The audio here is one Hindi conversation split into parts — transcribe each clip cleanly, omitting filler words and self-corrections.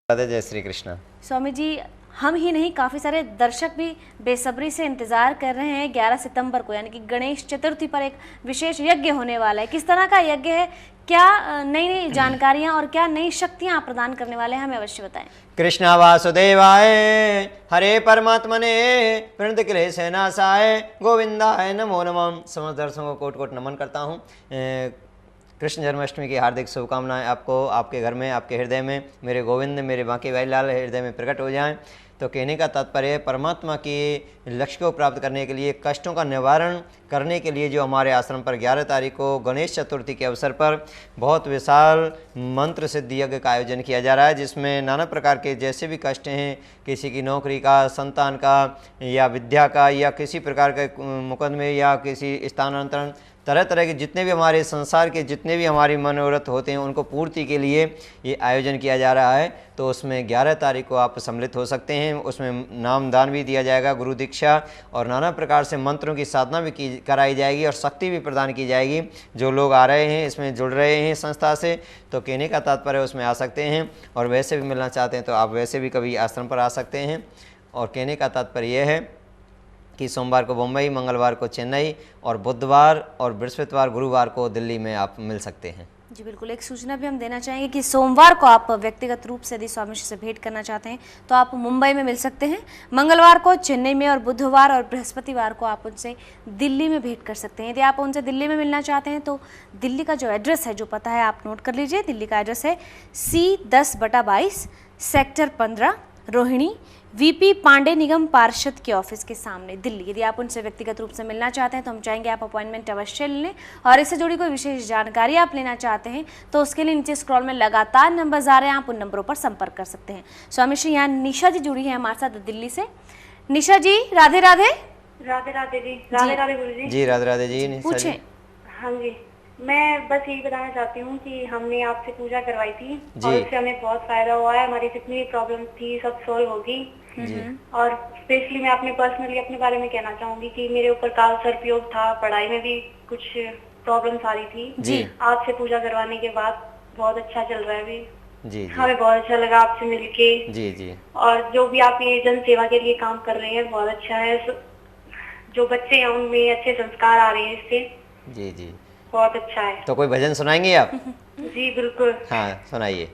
राधे, जय श्री कृष्ण। स्वामी जी, हम ही नहीं काफ़ी सारे दर्शक भी बेसब्री से इंतज़ार कर रहे हैं 11 सितंबर को, यानी कि गणेश चतुर्थी पर एक विशेष यज्ञ होने वाला है। किस तरह का यज्ञ है, क्या नई नई जानकारियां और क्या नई शक्तियां आप प्रदान करने वाले हैं, हमें अवश्य बताएं। कृष्ण वासुदेवाय हरे परमात्मने प्रणत क्लेश नाशाय गोविंदाय नमो नमः। समस्त दर्शकों को कोट कोट नमन करता हूँ। कृष्ण जन्माष्टमी की हार्दिक शुभकामनाएं आपको, आपके घर में, आपके हृदय में मेरे गोविंद, मेरे बांके भाई लाल हृदय में प्रकट हो जाएं। तो कहने का तात्पर्य, परमात्मा के लक्ष्य को प्राप्त करने के लिए, कष्टों का निवारण करने के लिए जो हमारे आश्रम पर 11 तारीख को गणेश चतुर्थी के अवसर पर बहुत विशाल मंत्र सिद्धि यज्ञ का आयोजन किया जा रहा है, जिसमें नाना प्रकार के जैसे भी कष्ट हैं, किसी की नौकरी का, संतान का या विद्या का या किसी प्रकार के मुकदमे या किसी स्थानांतरण, तरह तरह के जितने भी हमारे संसार के जितने भी हमारी मनोरथ होते हैं उनको पूर्ति के लिए ये आयोजन किया जा रहा है। तो उसमें 11 तारीख को आप सम्मिलित हो सकते हैं। उसमें नामदान भी दिया जाएगा, गुरु दीक्षा और नाना प्रकार से मंत्रों की साधना भी कराई जाएगी और शक्ति भी प्रदान की जाएगी। जो लोग आ रहे हैं, इसमें जुड़ रहे हैं संस्था से, तो कहने का तात्पर्य उसमें आ सकते हैं। और वैसे भी मिलना चाहते हैं तो आप वैसे भी कभी आश्रम पर आ सकते हैं। और कहने का तात्पर्य यह है कि सोमवार को मुंबई, मंगलवार को चेन्नई और बुधवार और बृहस्पतिवार, गुरुवार को दिल्ली में आप मिल सकते हैं। जी बिल्कुल। एक सूचना भी हम देना चाहेंगे कि सोमवार को आप व्यक्तिगत रूप से यदि स्वामी जी से भेंट करना चाहते हैं तो आप मुंबई में मिल सकते हैं, मंगलवार को चेन्नई में और बुधवार और बृहस्पतिवार को आप उनसे दिल्ली में भेंट कर सकते हैं। यदि आप उनसे दिल्ली में मिलना चाहते हैं तो दिल्ली का जो एड्रेस है, जो पता है, आप नोट कर लीजिए। दिल्ली का एड्रेस है C10/22 sector 15 Rohini, VP Pande निगम पार्षद के ऑफिस के सामने, दिल्ली। यदि आप उनसे व्यक्तिगत रूप से मिलना चाहते हैं तो हम चाहेंगे आप अपॉइंटमेंट अवश्य लें। और इससे जुड़ी कोई विशेष जानकारी आप लेना चाहते हैं तो उसके लिए नीचे स्क्रॉल में लगातार नंबर आ रहे हैं, आप उन नंबरों पर संपर्क कर सकते हैं। स्वामी श्री, यहाँ निशा जी जुड़ी है हमारे साथ दिल्ली से। निशा जी, राधे राधे। राधे राधे जी। राधे राधे गुरु जी। जी राधे राधे जी। पूछें। हाँ जी, मैं बस यही बताना चाहती हूँ कि हमने आपसे पूजा करवाई थी और उससे हमें बहुत फायदा हुआ है। हमारी जितनी भी प्रॉब्लम थी सब सोल्व होगी। और स्पेशली मैं अपने पर्सनली अपने बारे में कहना चाहूंगी कि मेरे ऊपर काल सर्पयोग था, पढ़ाई में भी कुछ प्रॉब्लम्स आ रही थी जी। आपसे पूजा करवाने के बाद बहुत अच्छा चल रहा है अभी जी। हमें बहुत अच्छा लगा आपसे मिलके जी जी। और जो भी आप ये जन सेवा के लिए काम कर रहे हैं बहुत अच्छा है। जो बच्चे हैं उनमें अच्छे संस्कार आ रहे हैं इससे जी जी, बहुत अच्छा है। तो कोई भजन सुनाएंगे आप? जी बिल्कुल। हाँ सुनाइए।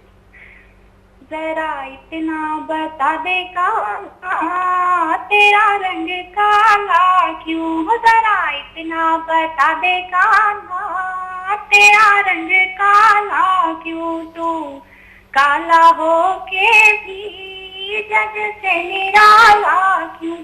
जरा इतना बता दे काला तेरा रंग काला क्यों, जरा इतना बता दे काला तेरा रंग काला क्यों, तू काला हो के भी जग से निराला क्यों।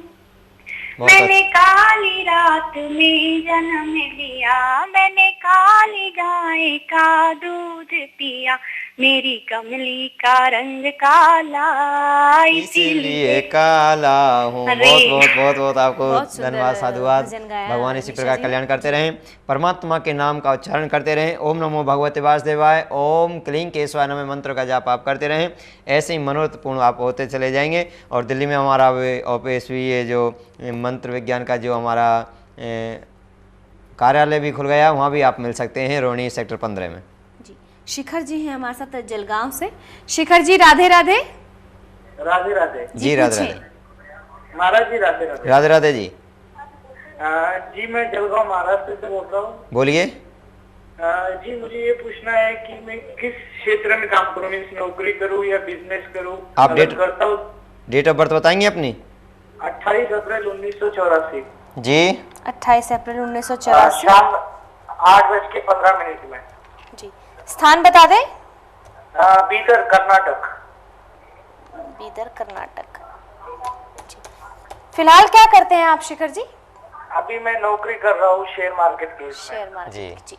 मैंने काली रात में जन्म लिया, मैंने काली गाय का दूध पिया, मेरी कमली का रंग काला इसीलिए काला हूँ। बहुत आपको धन्यवाद, साधुवाद। भगवान इसी प्रकार कल्याण करते रहें, परमात्मा के नाम का उच्चारण करते रहें। ओम नमो भगवते वासुदेवाय, ओम क्लीं केशवाय नमः मंत्र का जाप आप करते रहें। ऐसे ही मनोरथ पूर्ण आप होते चले जाएंगे। और दिल्ली में हमारा ऑफिस भी, ये जो मंत्र विज्ञान का जो हमारा कार्यालय भी खुल गया, वहाँ भी आप मिल सकते हैं, रोहिणी सेक्टर 15 में। शिखर जी हैं हमारे साथ जलगांव से। शिखर जी, राधे राधे। राधे राधे जी। राधे राधे महाराज जी। राधे राधे। राधे राधे जी। जी मैं जलगांव महाराष्ट्र से बोल रहा हूँ। बोलिए। जी मुझे ये पूछना है कि मैं किस क्षेत्र में काम करूँ, मीन्स नौकरी करूँ या बिजनेस करूँ? आप डेट ऑफ बर्थ बताएंगे अपनी? 28 अप्रैल 1984 जी। 28 अप्रैल 1984 शाम 8:15 में जी। स्थान बता दें? बीदर कर्नाटक। बीदर कर्नाटक। फिलहाल क्या करते हैं आप शिखर जी? अभी मैं नौकरी कर रहा हूँ शेयर मार्केट के। शेयर मार्केट जी।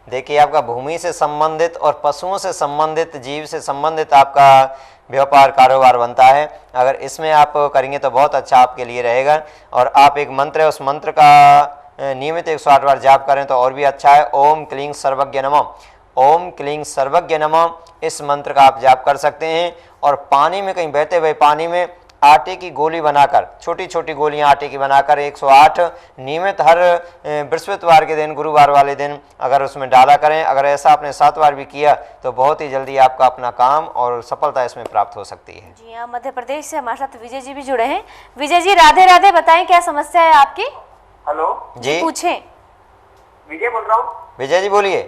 देखिए, आपका भूमि से संबंधित और पशुओं से संबंधित, जीव से संबंधित आपका व्यापार कारोबार बनता है। अगर इसमें आप करेंगे तो बहुत अच्छा आपके लिए रहेगा। और आप एक मंत्र है, उस मंत्र का नियमित 108 बार जाप करें तो और भी अच्छा है। ओम क्लीं सर्वज्ञ नमः, ओम क्लीं सर्वज्ञ नमः, इस मंत्र का आप जाप कर सकते हैं। और पानी में, कहीं बहते हुए पानी में आटे की गोली बनाकर, छोटी छोटी गोलियां आटे की बनाकर 108 नियमित हर बृहस्पतिवार के दिन, गुरुवार वाले दिन अगर उसमें डाला करें। अगर ऐसा आपने 7 बार भी किया तो बहुत ही जल्दी आपका अपना काम और सफलता इसमें प्राप्त हो सकती है। जी हाँ, मध्य प्रदेश से हमारे साथ विजय जी भी जुड़े हैं। विजय जी राधे राधे, बताएं क्या समस्या है आपकी? हेलो जी पूछें। विजय बोल रहा हूँ। विजय जी बोलिए।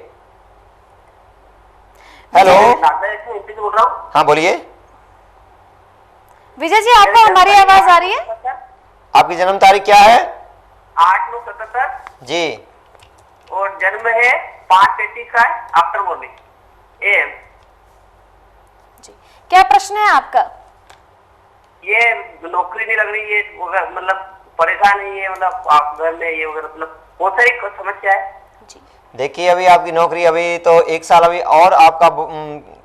हेलो, से बोल रहा हूँ। हाँ बोलिए। विजय जी आपको हमारी आवाज आ रही है? आपकी जन्म तारीख क्या है? 8/9/77 जी। और जन्म है 5:35 आफ्टर मॉर्निंग AM। जी, क्या प्रश्न है आपका? ये नौकरी नहीं लग रही है, मतलब परेशान है ये, मतलब आप घर में ये वगैरह, मतलब बहुत सारी समस्या है। जी देखिए अभी आपकी नौकरी अभी तो 1 साल अभी और आपका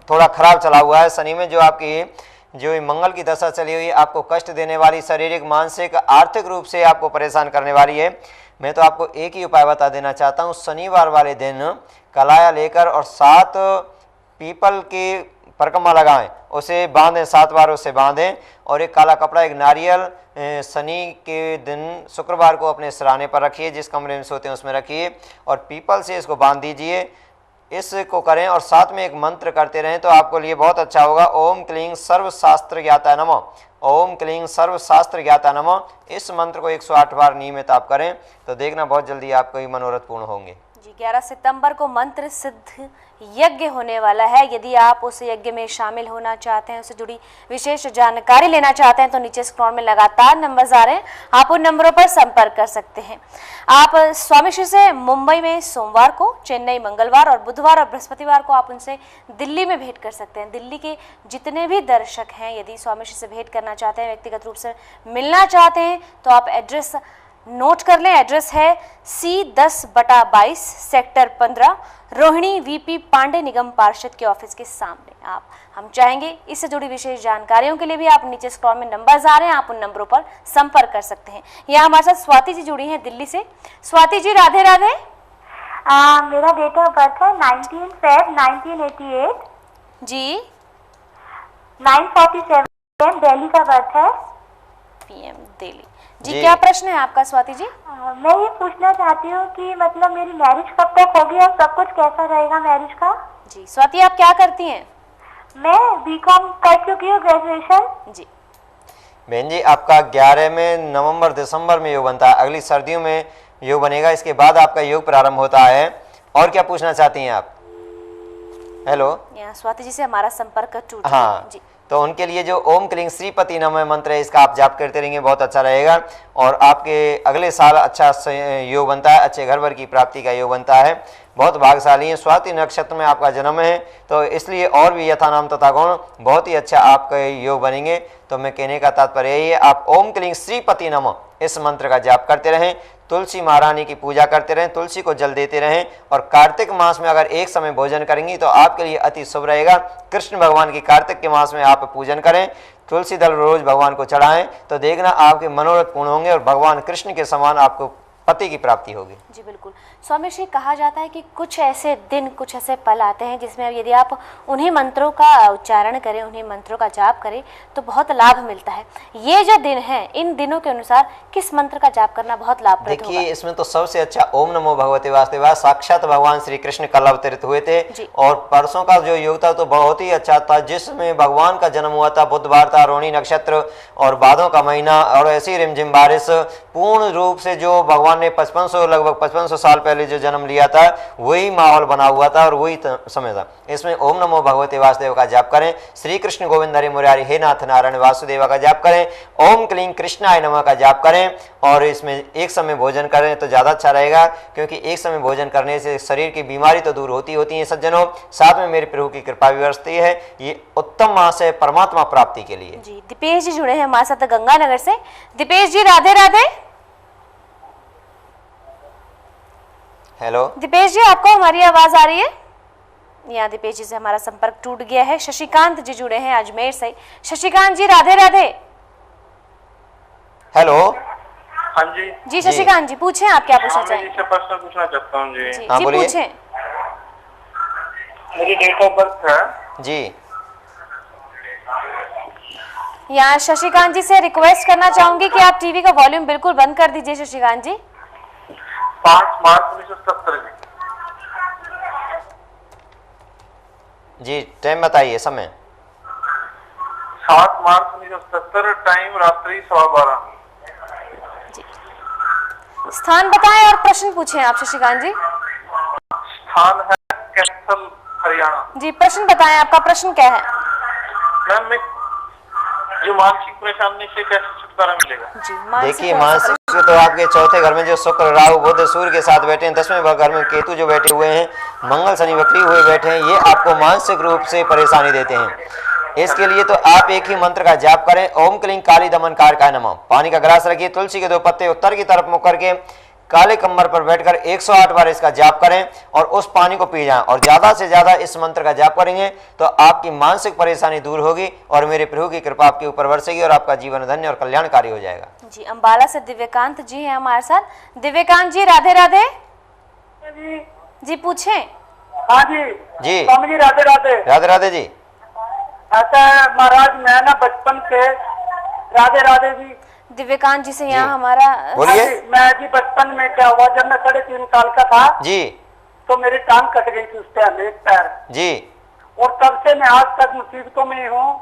थोड़ा खराब चला हुआ है। शनि में जो आपकी जो ये मंगल की दशा चली हुई आपको कष्ट देने वाली, शारीरिक मानसिक आर्थिक रूप से आपको परेशान करने वाली है। मैं तो आपको एक ही उपाय बता देना चाहता हूँ, शनिवार वाले दिन कलाया लेकर और 7 पीपल की परिक्रमा लगाएं, उसे बांधें, 7 बार उसे बांधें और एक काला कपड़ा, एक नारियल शनि के दिन शुक्रवार को अपने सिरहाने पर रखिए, जिस कमरे में सोते हैं उसमें रखिए और पीपल से इसको बांध दीजिए। इसको करें और साथ में एक मंत्र करते रहें तो आपको लिए बहुत अच्छा होगा। ओम क्लीं सर्वशास्त्र ज्ञाता नमः, ओम क्लीं सर्वशास्त्र ज्ञाता नमः। इस मंत्र को 108 बार नियमित आप करें तो देखना बहुत जल्दी आपके मनोरथ पूर्ण होंगे। जी 11 सितंबर को मंत्र सिद्ध यज्ञ होने वाला है। यदि आप उस यज्ञ में शामिल होना चाहते हैं, उससे जुड़ी विशेष जानकारी लेना चाहते हैं तो नीचे स्क्रॉल में लगातार नंबर्स आ रहे हैं, आप उन नंबरों पर संपर्क कर सकते हैं। आप स्वामी श्री से मुंबई में सोमवार को, चेन्नई मंगलवार और बुधवार और बृहस्पतिवार को आप उनसे दिल्ली में भेंट कर सकते हैं। दिल्ली के जितने भी दर्शक हैं यदि स्वामी श्री से भेंट करना चाहते हैं, व्यक्तिगत रूप से मिलना चाहते हैं तो आप एड्रेस नोट कर लें। एड्रेस है C10/22 sector 15 Rohini VP Pande निगम पार्षद के ऑफिस के सामने। हम चाहेंगे इससे जुड़ी विशेष जानकारियों के लिए भी आप नीचे स्क्रॉल में नंबर्स आ रहे हैं, आप उन नंबरों पर संपर्क कर सकते हैं। यहाँ हमारे साथ स्वाति जी जुड़ी हैं दिल्ली से। स्वाति जी राधे राधे। मेरा डेट ऑफ बर्थ है 19 Feb 1988। जी 9:47 PM दिल्ली का बर्थ है। PM दिल्ली। जी क्या प्रश्न है आपका स्वाति जी? मैं ये पूछना चाहती हूँ कि मतलब मेरी मैरिज कब तक होगी और सब कुछ कैसा रहेगा मैरिज का? जी स्वाति आप क्या करती हैं? मैं BCom कर चुकी हूँ ग्रेजुएशन। जी बहन जी आपका 11 में नवंबर दिसंबर में योग बनता है, अगली सर्दियों में योग बनेगा, इसके बाद आपका योग प्रारंभ होता है। और क्या पूछना चाहती हैं आप? हेलो, यहाँ स्वाति जी से हमारा संपर्क टूट हाँ जी। तो उनके लिए जो ओम क्लीं श्रीपति नमः मंत्र है इसका आप जाप करते रहेंगे, बहुत अच्छा रहेगा और आपके अगले साल अच्छा योग बनता है, अच्छे घर वर की प्राप्ति का योग बनता है। बहुत भाग्यशाली है। स्वाति नक्षत्र में आपका जन्म है तो इसलिए और भी यथा नाम तथा गुण बहुत ही अच्छा आपके योग बनेंगे। तो मैं कहने का तात्पर्य यही है, आप ओम क्लीं श्रीपति नमः इस मंत्र का जाप करते रहें, तुलसी महारानी की पूजा करते रहें, तुलसी को जल देते रहें और कार्तिक मास में अगर एक समय भोजन करेंगी तो आपके लिए अति शुभ रहेगा। कृष्ण भगवान की कार्तिक के मास में आप पूजन करें, तुलसी दल रोज भगवान को चढ़ाएं तो देखना आपके मनोरथ पूर्ण होंगे और भगवान कृष्ण के समान आपको पति की प्राप्ति होगी। जी बिल्कुल। स्वामी श्री कहा जाता है कि कुछ ऐसे दिन, कुछ ऐसे पल आते हैं जिसमें यदि आप उन्हीं मंत्रों का उच्चारण करें, उन्हीं मंत्रों का जाप करें तो बहुत लाभ मिलता है। ये जो दिन है, इन दिनों के अनुसार किस मंत्र का जाप करना बहुत लाभप्रद होगा? देखिए इसमें तो सबसे अच्छा ओम नमो भगवते वासुदेवाय, साक्षात भगवान श्री कृष्ण कल अवतरित हुए थे और परसों का जो योग था तो बहुत ही अच्छा था, जिसमें भगवान का जन्म हुआ था, बुधवार था, रोहिणी नक्षत्र और बादों का महीना और ऐसी रिमझिम बारिश। पूर्ण रूप से जो भगवान ने 5500 साल पहले जो जन्म लिया था वही माहौल बना हुआ था और वही समय था। इसमें ओम नमो भगवते वासुदेव का जाप करें, श्री कृष्ण गोविंद हरि मुरारी हे नाथ नारायण वासुदेव का जाप करें, ओम क्लीं कृष्णाय नमः का जाप करें और इसमें एक समय भोजन करें तो ज़्यादा अच्छा रहेगा, क्योंकि एक समय भोजन करने से शरीर की बीमारी तो दूर होती है सज्जनों, साथ में मेरे प्रभु की कृपा भी बरसती है। ये उत्तम मास है परमात्मा प्राप्ति के लिए। जी दीपेश जी जुड़े हैं हमारे साथ गंगानगर से। दीपेश जी राधे राधे। हेलो दीपेश जी आपको हमारी आवाज आ रही है? यहाँ दीपेश जी से हमारा संपर्क टूट गया है। शशिकांत जी जुड़े हैं अजमेर से। शशिकांत जी राधे राधे। हेलो हाँ जी जी शशिकांत जी पूछें, आप क्या पूछना मैं चाहेंगे? इससे प्रश्न पूछना चाहता हूँ जी। जी हाँ, जी बोलिए। पूछें। मेरी डेट ऑफ बर्थ है जी यहाँ शशिकांत जी से रिक्वेस्ट करना चाहूंगी कि आप टीवी का वॉल्यूम बिल्कुल बंद कर दीजिए शशिकांत जी। 5 मार्च 1970 में। जी टाइम बताइए, समय। 7 मार्च 1970, टाइम रात्रि 12:15। स्थान बताएं और प्रश्न पूछें आप शशिकांत जी। स्थान है कैथल, हरियाणा। जी प्रश्न बताएं, आपका प्रश्न क्या है? मैम मैं जो मानसिक परेशानी से कैसे छुटकारा मिलेगा? जी देखिए मानसिक तो आपके चौथे घर में जो शुक्र, राहु, बुध, सूर्य के साथ बैठे हैं, 10वें घर में केतु जो बैठे हुए हैं, मंगल शनि वक्री हुए बैठे हैं, ये आपको मानसिक रूप से परेशानी देते हैं। इसके लिए तो आप एक ही मंत्र का जाप करें, ओम क्लीं काली दमन कारकाय नमः। पानी का गिलास रखिए, तुलसी के 2 पत्ते उत्तर की तरफ मुख करके काले कमर पर बैठकर 108 बार इसका जाप करें और उस पानी को पी जाएं। और ज्यादा से ज्यादा इस मंत्र का जाप करेंगे तो आपकी मानसिक परेशानी दूर होगी और मेरे प्रभु की कृपा आपके ऊपर बरसेगी और आपका जीवन धन्य और कल्याणकारी हो जाएगा। जी अंबाला से दिव्यकांत जी हैं हमारे साथ। दिव्यकांत जी राधे राधे। जी पूछें। हाँ जी जी स्वामी जी राधे राधे। राधे राधे जी। ऐसा है महाराज, मैं ना बचपन से राधे राधे जी। दिव्यकांत जी से यहाँ हमारा बोलिए। मैं जी बचपन में क्या हुआ, जब मैं 3.5 साल का था जी तो मेरी टांग कट गई थी उस टाइम, एक पैर। जी। और तब से मैं आज तक मुसीबतों में हूँ।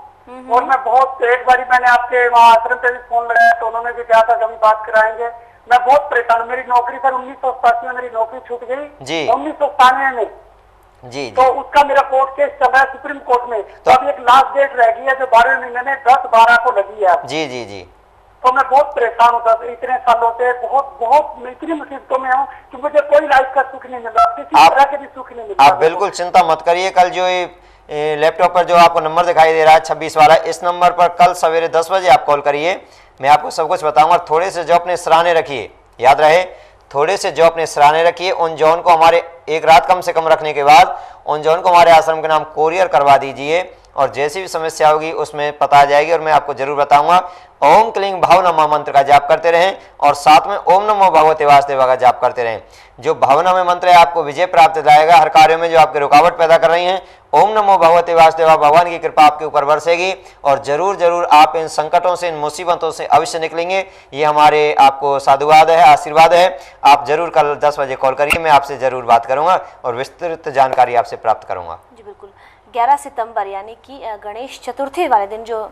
और मैं बहुत एक बारी मैंने आपके वहाँ आश्रम पे भी फोन लगाया तो उन्होंने भी कहा था कभी बात कराएंगे। मैं बहुत परेशान हूँ। मेरी नौकरी पर 1987 में मेरी नौकरी छूट गई जी। 1997 में जी तो उसका मेरा कोर्ट केस चल रहा है सुप्रीम कोर्ट में। तो अब एक लास्ट डेट रह गई है जो 12वें महीने में 10/12 को लगी है। जी जी जी। तो मैं बहुत परेशान होता था इतने सालों से, बहुत इतनी मुसीबतों में हूँ कि मुझे कोई लाइफ का सुख नहीं मिल रहा, किसी तरह के भी सुख नहीं मिल रहा। आप बिल्कुल चिंता मत करिए। कल जो लैपटॉप पर जो आपको नंबर दिखाई दे रहा है 26 वाला, इस नंबर पर कल सवेरे 10 बजे आप कॉल करिए। मैं आपको सब कुछ बताऊंगा। थोड़े से जो अपने सराहने रखिए, याद रहे, थोड़े से जो अपने सराहने रखिए। उन जॉन को हमारे एक रात कम से कम रखने के बाद उन जॉन को हमारे आश्रम के नाम कोरियर करवा दीजिए और जैसी भी समस्या होगी उसमें पता आ जाएगी और मैं आपको जरूर बताऊंगा। ओम क्लीं भाव नमः मंत्र का जाप करते रहें और साथ में ओम नमो भगवते वासुदेवा का जाप करते रहें। जो भावना में मंत्र है आपको विजय प्राप्त दिलाएगा। हर कार्यों में जो आपके रुकावट पैदा कर रही हैं, ओम नमो भगवते वासुदेवा, भगवान की कृपा आपके ऊपर बरसेगी और जरूर जरूर आप इन संकटों से, इन मुसीबतों से अवश्य निकलेंगे। ये हमारे आपको साधुवाद है, आशीर्वाद है। आप जरूर कल 10 बजे कॉल करिए, मैं आपसे जरूर बात करूंगा और विस्तृत जानकारी आपसे प्राप्त करूंगा। जी बिल्कुल। 11 सितंबर यानी कि गणेश चतुर्थी वाले दिन जो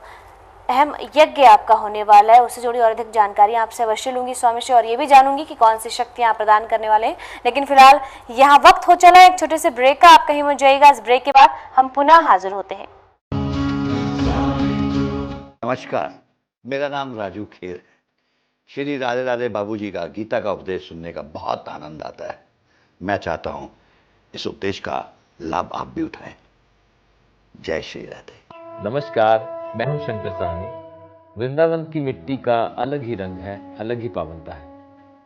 अहम यज्ञ आपका होने वाला है, उससे जुड़ी और अधिक जानकारी आपसे अवश्य लूंगी स्वामी से और ये भी जानूंगी कि कौन सी शक्तियां आप प्रदान करने वाले हैं। लेकिन फिलहाल यहाँ वक्त हो चला है एक छोटे से ब्रेक का। आप कहीं मत जाइएगा। इस ब्रेक के बाद हम पुनः हाजिर होते हैं। नमस्कार, मेरा नाम राजू खेर है। श्री राधे राधे बाबूजी का गीता का उपदेश सुनने का बहुत आनंद आता है। मैं चाहता हूँ इस उपदेश का लाभ आप भी उठाएं। जय श्री राधे। नमस्कार, मैं हूं शंकर साहनी। वृंदावन की मिट्टी का अलग ही रंग है, अलग ही पावनता है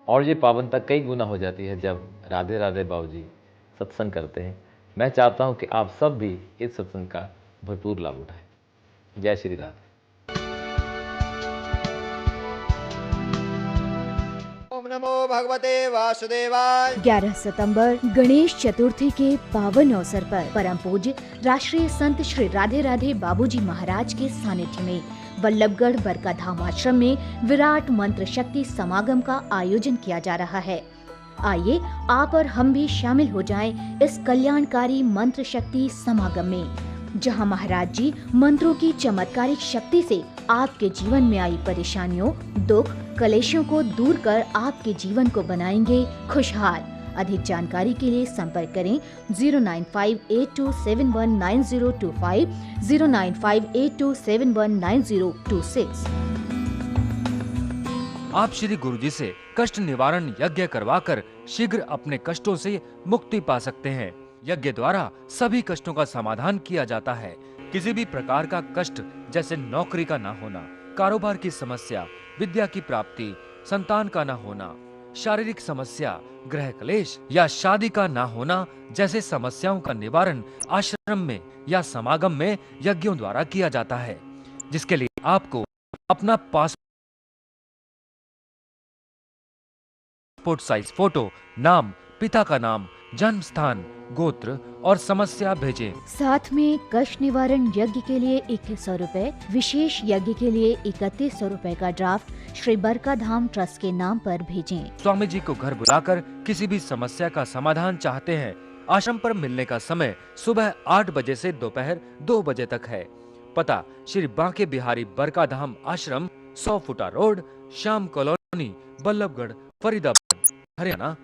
और ये पावनता कई गुना हो जाती है जब राधे राधे बाबूजी सत्संग करते हैं। मैं चाहता हूं कि आप सब भी इस सत्संग का भरपूर लाभ उठाएं। जय श्री राधे। ओम नमो भगवते वासुदेवाय। 11 सितंबर गणेश चतुर्थी के पावन अवसर पर परम पूज्य राष्ट्रीय संत श्री राधे राधे बाबूजी महाराज के सानिध्य में वल्लभगढ़ बरकाधाम आश्रम में विराट मंत्र शक्ति समागम का आयोजन किया जा रहा है। आइए आप और हम भी शामिल हो जाएं इस कल्याणकारी मंत्र शक्ति समागम में, जहां महाराज जी मंत्रों की चमत्कारिक शक्ति से आपके जीवन में आई परेशानियों, दुख, कलेशों को दूर कर आपके जीवन को बनाएंगे खुशहाल। अधिक जानकारी के लिए संपर्क करें 09582719025, 09582719026। आप श्री गुरुजी से कष्ट निवारण यज्ञ करवाकर शीघ्र अपने कष्टों से मुक्ति पा सकते हैं। यज्ञ द्वारा सभी कष्टों का समाधान किया जाता है। किसी भी प्रकार का कष्ट जैसे नौकरी का ना होना, कारोबार की समस्या, विद्या की प्राप्ति, संतान का ना होना, शारीरिक समस्या, गृह क्लेश या शादी का ना होना जैसे समस्याओं का निवारण आश्रम में या समागम में यज्ञों द्वारा किया जाता है, जिसके लिए आपको अपना पासपोर्ट साइज फोटो, नाम, पिता का नाम, जन्म स्थान, गोत्र और समस्या भेजें। साथ में कष्ट निवारण यज्ञ के लिए 2100 रुपए, विशेष यज्ञ के लिए 3100 रुपए का ड्राफ्ट श्री बरका धाम ट्रस्ट के नाम पर भेजें। स्वामी जी को घर बुलाकर किसी भी समस्या का समाधान चाहते हैं। आश्रम पर मिलने का समय सुबह 8 बजे से दोपहर 2 बजे तक है। पता श्री बांके बिहारी बरका धाम आश्रम, 100 फुटा रोड, श्याम कॉलोनी, बल्लभगढ़, फरीदाबाद, हरियाणा